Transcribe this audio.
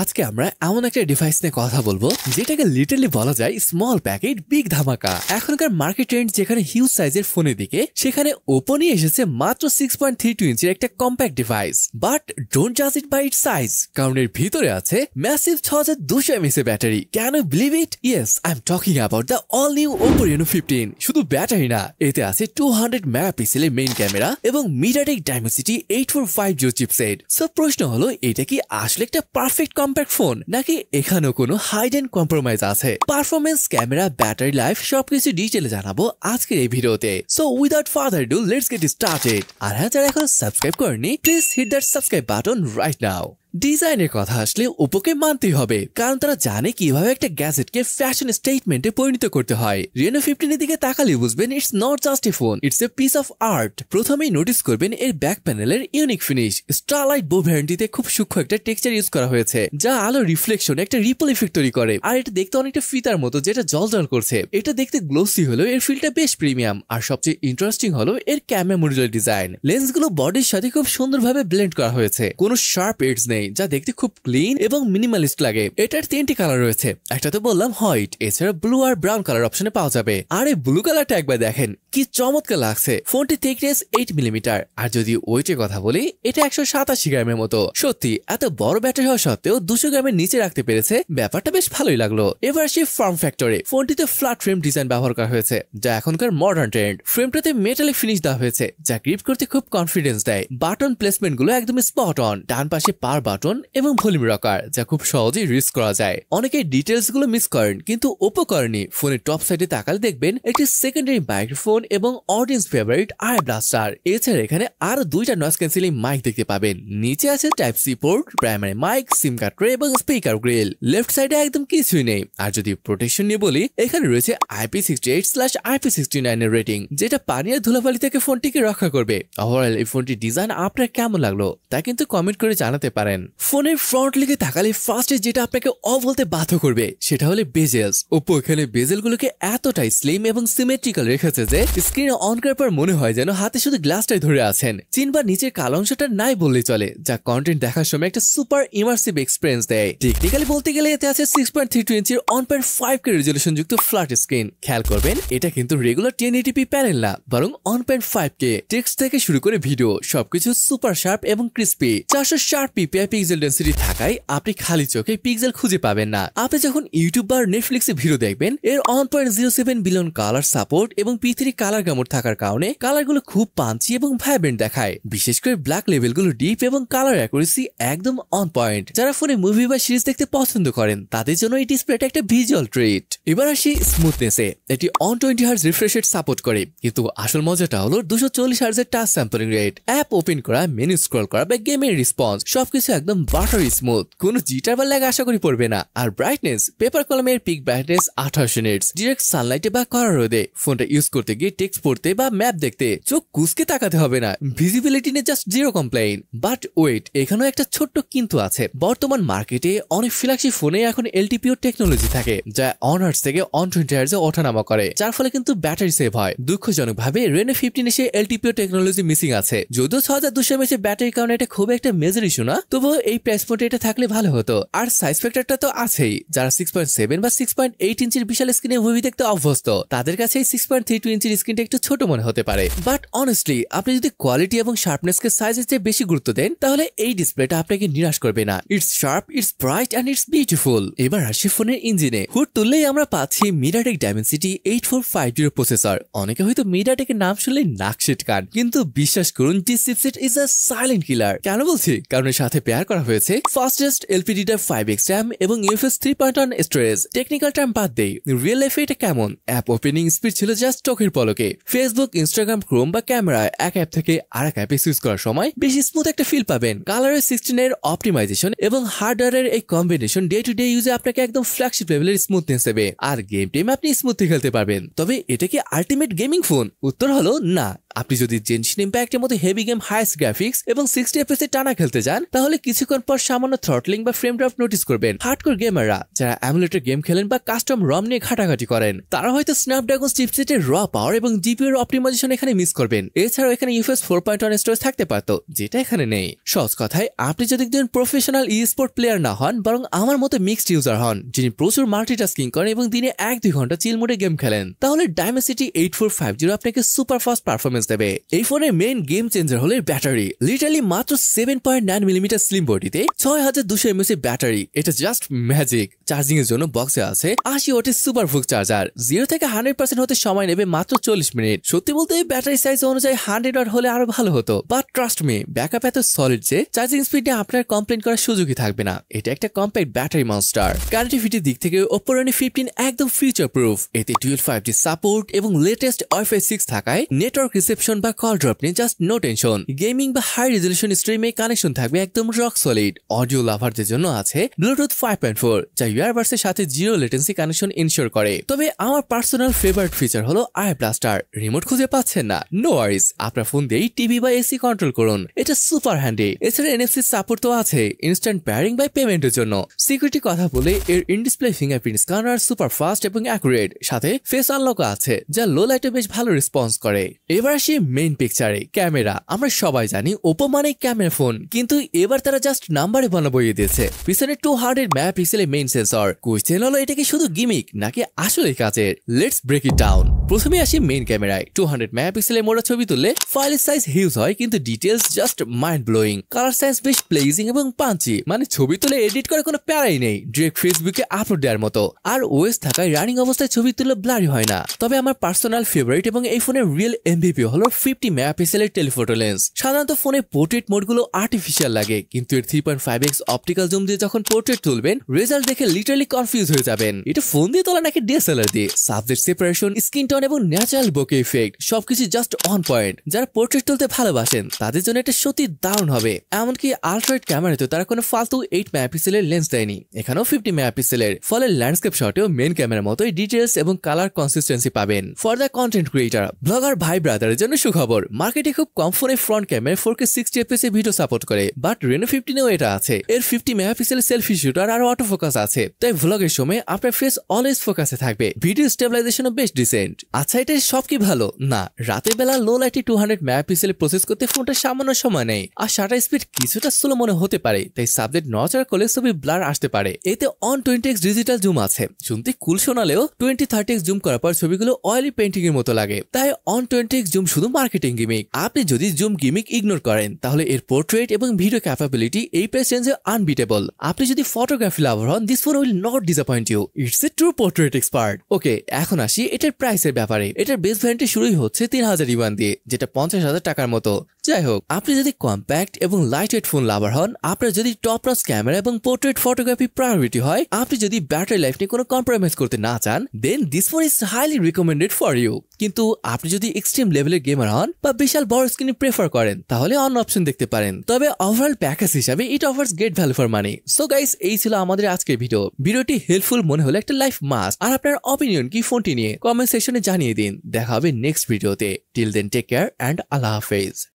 আজকে আমরা এমন একটা ডিভাইস নিয়ে কথা বলবো যেটাকে লিটারালি বলা যায় স্মল প্যাকেট বিগ ধামাকা। এখনকার মার্কেট ট্রেন্ড যেখানে হিউজ সাইজের ফোনের দিকে, সেখানে ওপো নিয়ে এসেছে মাত্র 6.32 ইঞ্চির একটা কম্প্যাক্ট ডিভাইস। বাট ডোন্ট জাজ ইট বাই ইটস সাইজ, কারণ এর ভিতরে আছে massive 6200 mAh battery. Can you believe it? Yes, I am talking about the all new Oppo Reno 15। শুধু ব্যাটারি না, এতে আছে 200 মেগাপিক্সেলের মেইন ক্যামেরা এবং মিডিয়াটেক ডাইমেনসিটি 8450 চিপসেট। সো প্রশ্ন হলো, এটা কি আসলে একটা পারফেক্ট কম্প্যাক্ট ফোন, নাকি এখানেও কোনো হাইডেন কম্প্রোমাইজ আছে? পারফরমেন্স, ক্যামেরা, ব্যাটারি লাইফ সবকিছু ডিটেইলে জানাবো আজকের এই ভিডিওতে। So without further do, let's get started. আর হ্যাঁ, যারা এখন সাবস্ক্রাইব করেনি, please hit that subscribe button right now. ডিজাইনের কথা আসলে ওপোকে মানতেই হবে, কারণ তারা জানে কিভাবে একটা গ্যাজেটকে ফ্যাশন স্টেটমেন্টে পরিণত করতে হয়। রেনো 15 এর দিকে তাকালে বুঝবেন it's not just a phone, it's a piece of art. প্রথমেই নোটিস করবেন এর ব্যাক প্যানেলের ইউনিক ফিনিশ। স্টারলাইট বো ভ্যারিয়েন্টে খুব সূক্ষ্ম একটা টেক্সচার ইউজ করা হয়েছে, যা আলো রিফ্লেকশন একটা রিপল ইফেক্ট তৈরি করে। আর এটা দেখতে অনেকটা ফিতার মতো, যেটা জলজল করছে। এটা দেখতে গ্লোসি হলেও এর ফিলটা বেশ প্রিমিয়াম। আর সবচেয়ে ইন্টারেস্টিং হলো এর ক্যামেরা মডিউলার ডিজাইন। লেন্সগুলো বডির সাথে খুব সুন্দরভাবে ব্লেন্ড করা হয়েছে, কোনো শার্প এডজ নেই, যা দেখতে খুব ক্লিন এবং মিনিমালিস্ট লাগে। এটার 3টি কালার রয়েছে, একটা তো বললাম হোয়াইট, এছাড়া ব্লু আর ব্রাউন কালার অপশনে পাওয়া যাবে। আর এই ব্লু কালারটা একবার দেখেন, কি চমৎকার লাগছে। ফোনটি থিকনেস 8 মিলিমিটার, আর যদি ওয়েটের কথা বলি, এটা 187 গ্রামের মতো। সত্যি এত বড় ব্যাটারি হওয়া সত্ত্বেও 200 গ্রামের নিচে রাখতে পেরেছে, ব্যাপারটা বেশ ভালোই লাগলো। এবার আসি ফর্ম ফ্যাক্টরে। ফোনটিতে ফ্ল্যাট ফ্রেম ডিজাইন ব্যবহার করা হয়েছে, যা এখনকার মডার্ন ট্রেন্ড। ফ্রেমটাতে মেটালিক ফিনিশ দেওয়া হয়েছে, যা গ্রিপ করতে খুব কনফিডেন্স দেয়। বাটন প্লেসমেন্ট গুলো একদম স্পট অন। ডান পাশে পাওয়ার বাটন এবং ভলিউম রকার, যা খুব সহজেই রিস্ক করা যায়। অনেকে ডিটেলস গুলো মিস করেন, কিন্তু ওপো করেনি। ফোনের টপ সাইডে তাকালে দেখবেন একটি সেকেন্ডারি মাইক্রোফোন এবং অডিয়েন্স ফেভারিট আই ব্লাস্টার। এছাড়া এখানে আরো 2টা নয়েজ ক্যান্সেলিং মাইক দেখতে পাবেন। নিচে আছে type C port, primary mic, SIM card tray এবং স্পিকার গ্রিল। লেফট সাইডে একদম কিছুই নেই। আর যদি প্রোটেকশন নিয়ে বলি, এখানে রয়েছে IP68/IP69 এর রেটিং, যেটা পানি আর ধুলাবালি থেকে ফোনটিকে রক্ষা করবে। ওভারঅল এই ফোনটির ডিজাইন আপনার কেমন লাগলো তা কিন্তু কমেন্ট করে জানাতে পারেন। ফোনের ফ্রন্ট লিগে তাকালে ফার্স্টে যেটা আপনাকে বলতে বাধ্য করবে, সেটা হলো বেজেলস। ওপো এখানে বেজেল গুলোকে এতটাই স্লিম এবং সিমেট্রিক্যাল রেখেছে যে স্ক্রিনে অন করার পর মনে হয় যেন হাতে শুধু গ্লাসটাই ধরে আছেন। চিনবার নিচের কালো অংশটা নাই বললেই চলে, যা কন্টেন্ট দেখার সময় একটা সুপার ইমার্সিভ এক্সপিরিয়েন্স দেয়। টেকনিক্যালি বলতে গেলে এতে আছে 6.32 ইঞ্চির 1.5K রেজলিউশন যুক্ত ফ্ল্যাট স্ক্রিন। খেয়াল করবেন, এটা কিন্তু রেগুলার 1080p প্যানেল না, বরং 1.5K। টেক্সট থেকে শুরু করে ভিডিও সবকিছু সুপার শার্প এবং ক্রিস্পি। 460 ppi পিক্সেল ডেন্সিটি থাকায় আপনি খালি চোখে পিক্সেল খুঁজে পাবেন না। আপনি যখন ইউটিউব বা নেটফ্লিক্সে ভিডিও দেখবেন, এর 1.07 বিলিয়ন কালার সাপোর্ট এবং P3 কালার গ্যামুট থাকার কারণে কালারগুলো খুব পাঞ্চি এবং ভাইব্রেন্ট দেখায়। বিশেষ করে ব্ল্যাক লেভেলগুলো ডিপ এবং কালার অ্যাকুরেসি একদম অন পয়েন্ট। যারা ফোনে মুভি বা সিরিজ দেখতে পছন্দ করেন, তাদের জন্য এই ডিসপ্লেটা একটা ভিজুয়াল ট্রিট। এবার আসি স্মুথনেসে। এটি 120 হার্জ রিফ্রেশ রেট সাপোর্ট করে, কিন্তু আসল মজাটা হলো 240 হার্জের touch sampling rate. App open করা, মেনু স্ক্রল করা বা গেমের রেসপন্স সবকিছু একদম বাটারি স্মুথ, কোনো জিটার বা ল্যাগ আশা করি পড়বে না। আর ব্রাইটনেস, পেপার কলমের পিক ব্রাইটনেস 28 নিটস। ডিরেক্ট সানলাইটে বা কড়া রোদে ফোনটা ইউজ করতে গিয়ে টেক্সট পড়তে বা ম্যাপ দেখতে চোখ কুচকে তাকাতে হবে না। ভিজিবিলিটি নিয়ে জাস্ট 0 কমপ্লেইন। বাট ওয়েট, এখানেও একটা ছোট্ট কিন্তু আছে। বর্তমান মার্কেটে অনেক ফ্ল্যাগশিপ ফোনে এখন LTPO টেকনোলজি থাকে, যা অনার্স থেকে 120 হার্জে ওঠানামা করে, যার ফলে কিন্তু ব্যাটারি সেভ হয়। দুঃখজনকভাবে রেনো 15 এসে LTPO টেকনোলজি মিসিং আছে। যদিও 6200 mAh ব্যাটারির কারণে এটা খুব একটা মেজর ইস্যু না, তবুও এই প্রাইস পয়েন্টে এটা থাকলে ভালো হতো। আর সাইজ ফ্যাক্টরটা তো আছেই। যারা 6.7 বা 6.8 ইঞ্চির বিশাল স্ক্রিনে মুভি দেখতে অভ্যস্ত, তাদের কাছে এই 6.32 ইঞ্চির স্ক্রিনটা একটু ছোট মনে হতে পারে। বাট অনেস্টলি, আপনি যদি কোয়ালিটি এবং শার্পনেসকে সাইজের চেয়ে বেশি গুরুত্ব দেন, তাহলে এই ডিসপ্লেটা আপনাকে নিরাশ করবে না। It's sharp, it's bright and it's beautiful. এবার আসি ফোনের ইঞ্জিনে। হুড তুললেই আমরা পাচ্ছি মিডিয়াটেক ডাইমেনসিটি 8450 প্রসেসর। অনেকে হয়তো মিডিয়াটেকের নাম শুনলেই নাক সিটকান, কিন্তু বিশ্বাস করুন, this chipset is a silent killer. কেন বলছি? কারণ এর সাথে পেয়ার করা হয়েছে ফাস্টেস্ট LPDDR5X RAM এবং UFS 3.1 স্টোরেজ। টেকনিক্যাল টার্ম বাদ দেই, রিয়েল লাইফে এটা কেমন? অ্যাপ ওপেনিং স্পিড ছিল জাস্ট চোখের পলকে। ফেসবুক, ইনস্টাগ্রাম, ক্রোম বা ক্যামেরা এক অ্যাপ থেকে আরেক অ্যাপে সুইচ করার সময় বেশি স্মুথ একটা ফিল পাবেন। কালারের 16 এর অপটিমাইজেশন এবং হার্ডওয়্যারের এই কম্বিনেশন ডে টু ডে ইউজে আপনাকে একদম ফ্ল্যাগশিপ লেভেলের স্মুথনেস দেবে। আর গেম টেম আপনি স্মুথলি খেলতে পারবেন। তবে এটা কি আলটিমেট গেমিং ফোন? উত্তর হলো না। আপনি যদি জেনশিন ইম্প্যাক্টের মতো হেভি গেম হাইস্ট গ্রাফিক্স এবং 60 FPS এ টানা খেলতে যান তাহলে কিছুক্ষণ পর সামান্য থ্রটলিং বা ফ্রেম ড্রপ নোটিস করবেন। হার্ডকোর গেমাররা যারা এমুলেটর গেম খেলেন বা কাস্টম রম নিয়ে ঘাটাঘাটি করেন তারা হয়তো স্ন্যাপড্রাগন চিপসেটের র পাওয়ার এবং জিপিইউ এর অপটিমাইজেশন এখানে মিস করবেন। এছাড়াও এখানে ইউএফএস 4.1 স্টোরেজ থাকতে পারত, যেটা এখানে নেই। সহজ কথায় আপনি যদি একজন প্রফেশনাল ই স্পোর্ট প্লেয়ার না হন বরং আমার মতো মিক্সড ইউজার হন যিনি প্রচুর মাল্টিটাস্কিং করেন এবং দিনে 1-2 ঘন্টা চিল মোডে গেম খেলেন তাহলে ডায়মেন্সিটি 8450 আপনাকে সুপার ফাস্ট পারফরমেন্স দেবে। এই ফোনের মেইন গেম চেঞ্জার হলো ব্যাটারি। লিটারালি মাত্র 7.9 মিলিমিটার স্লিম বডিতে 6200 mAh এর ব্যাটারি, এটা জাস্ট ম্যাজিক। চার্জিং এর জন্য বক্সে আছে 80 ওয়াটের সুপার ফুক চার্জার। 0 থেকে 100% হতে সময় নেবে মাত্র 40 মিনিট। সত্যি বলতে ব্যাটারি সাইজ অনুযায়ী 100 ওয়াট হলে আরো ভালো হতো, বাট ট্রাস্ট মি ব্যাকআপ এত সলিড যে চার্জিং স্পিড নিয়ে আপনার কমপ্লেন করার সুযোগই থাকবে না। এটা একটা কম্প্যাক্ট ব্যাটারি মনস্টার। কানেক্টিভিটির দিক থেকে Oppo Reno 15 একদম ফিউচার প্রুফ। এতে ডুয়াল 5G সাপোর্ট এবং লেটেস্ট Wi-Fi 6 থাকায় নেটওয়ার্ক রিসেপশন বা কল ড্রপ নিয়ে জাস্ট নো টেনশন। গেমিং বা হাই রেজলিউশন স্ট্রিমে কানেকশন থাকবে একদম রক সলিড। অডিও লাভারদের জন্য আছে ব্লুটুথ 5.4 যা ইয়ারবাডসের সাথে জিরো লেটেন্সি কানেকশন ইনশিওর করে। তবে আমার পার্সোনাল ফেভারিট ফিচার হলো আই ব্লাস্টার। রিমোট খুঁজে পাচ্ছেন না? নো ওয়ারিস, আপনার ফোন দিয়েই টিভি বা এসি কন্ট্রোল করুন, এটা সুপার হ্যান্ডি। এছাড়া NFC সাপোর্ট তো আছে ইনস্ট্যান্ট পেয়ারিং বাই পেমেন্টের জন্য। সিকিউরিটি কথা বলে এর in display fingerprint scanner super fast এবং অ্যাকুরেট, সাথে ফেস আনলক আছে যা লো লাইটে বেশ ভালো রেসপন্স করে। এবার আসি মেইন পিকচারে, ক্যামেরা। আমরা সবাই জানি Oppo মানে ক্যামেরা ফোন, কিন্তু এবার তারা জাস্ট নাম্বারে বানা বইয়ে দিয়েছে। পিছনে 200 মেগাপিক্সেলের মেইন সেন্সর। কোয়েশ্চেন হলো এটা কি শুধু গিমিক নাকি আসলে কাজের? Let's break it down. প্রথমে আসি মেইন ক্যামেরায়। 200 মেগাপিক্সেলের মোটা ছবি তুললে ফাইলের সাইজ হিউজ হয়, কিন্তু details just mind blowing. Colour size বেশ প্লেজিং এবং পাঞ্চি, মানে ছবি তুলে এডিট করে কোনো প্যারাই নেই, ডিরেক্ট ফেসবুকে আপলোড দেওয়ার মতো। আর ওএস থাকায় রানিং অবস্থায় ছবি তুললে ব্লারি হয় না। তবে আমার পার্সোনাল ফেভারিট এবং এই ফোনের রিয়েল MVP হলো 50 মেগাপিক্সেলের টেলিফোটো লেন্স। সাধারণত ফোনে পোর্ট্রেট মোডগুলো আর্টিফিশিয়াল লাগে, কিন্তু এর 3.5x অপটিক্যাল জুম দিয়ে যখন পোর্ট্রেট তুলবেন রেজাল্ট দেখে লিটারালি কনফিউজ হয়ে যাবেন। এটা ফোন দিয়ে তোলা নাকি DSLR দিয়ে? সাবজেক্ট সেপারেশন, স্কিন টোন এবং ন্যাচারাল বোকে ইফেক্ট সবকিছু জাস্ট অন পয়েন্ট। যারা পোর্ট্রেট তুলতে ভালোবাসেন তাদের জন্য এটা সত্যি দারুণ হবে। এমনকি আলট্রাওয়াইড ক্যামেরাতে তারা কোনো ফালতু 8 মেগাপিক্সেলের লেন্স দেয়নি, এখানেও 50 মেগাপিক্সেলের। ফলে ল্যান্ডস্কেপ শটেও মেইন ক্যামেরার মতোই ডিটেলস এবং কালার কনসিস্টেন্সি পাবেন। For the content creator, blogger ভাই ব্রাদারের জন্য সুখবর, মার্কেটে খুব কম ফোনে front camera 4K 60 FPS video support করে, বাট Reno 15 এটা আছে। এর 50 মেগাপিক্সেলের সেলফি শুটার আর অটো ফোকাস আছে, তাই ভ্লগের সময় আপনার ফেস অলওয়েজ ফোকাসে থাকবে। ভিডিও স্টেবিলাইজেশনও বেশ ডিসেন্ট। আচ্ছা, এটা সব কি ভালো? না, রাতের বেলা লো লাইটে 200 মেগাপিক্সেল প্রসেস করতে ফোনটা সামান্য সময় নেই, আর শাটার স্পিড কিছুটা স্লো মনে হতে পারে, তাই সাবজেক্ট নড়াচড়া করলে ছবি ব্লার আসতে পারে। এতে 120x ডিজিটাল জুম আছে, শুনতে কুল শোনালেও 20-30x জুম করার পর ছবিগুলো অয়েলি পেন্টিং এর মতো লাগে। তাই 120x জুম শুধু মার্কেটিং গিমিক। আপনি যদি জুম গিমিক ইগনোর করেন তাহলে এর পোর্ট্রেট এবং ভিডিও ক্যাপাবিলিটি এই প্রাইস রেঞ্জে আনবিটেবল। আপনি যদি ফটোগ্রাফি লাভার হন, this phone will not disappoint you. It's a true portrait expert. Okay, এখন আসি এটার প্রাইসের ব্যাপারে। এটার বেস ভ্যারিয়েন্টে শুরুই হচ্ছে 3000 ইউয়ান দিয়ে, যেটা 50,000 টাকার মতো। যাই হোক, আপনি যদি কম্প্যাক্ট এবং লাইট ওয়েট ফোন লাভার হন, আপনার যদি টপ নচ ক্যামেরা এবং পোর্ট্রেট ফটোগ্রাফি প্রায়োরিটি হয়, আপনি যদি ব্যাটারি লাইফ নিয়ে কোনো কম্প্রোমাইজ করতে না চান, then this phone is highly recommended for you. কিন্তু আপনি যদি এক্সট্রিম লেভেলের গেমার হন বা বিশাল বড় স্ক্রিন প্রেফার করেন, তাহলে অন্য অপশন দেখতে পারেন। তবে ওভারঅল প্যাকেজ হিসাবে ইট offers great value for money. So guys, এই ছিল আমাদের আজকের ভিডিও। ভিডিওটি হেল্পফুল মনে হলে একটা লাইফ মাস্ট। আর আপনার অপিনিয়ন কি ফোনটি নিয়ে কমেন্ট সেকশনে জানিয়ে দিন। দেখা হবে নেক্সট ভিডিওতে। Till then take care and আল্লাহ হাফেজ।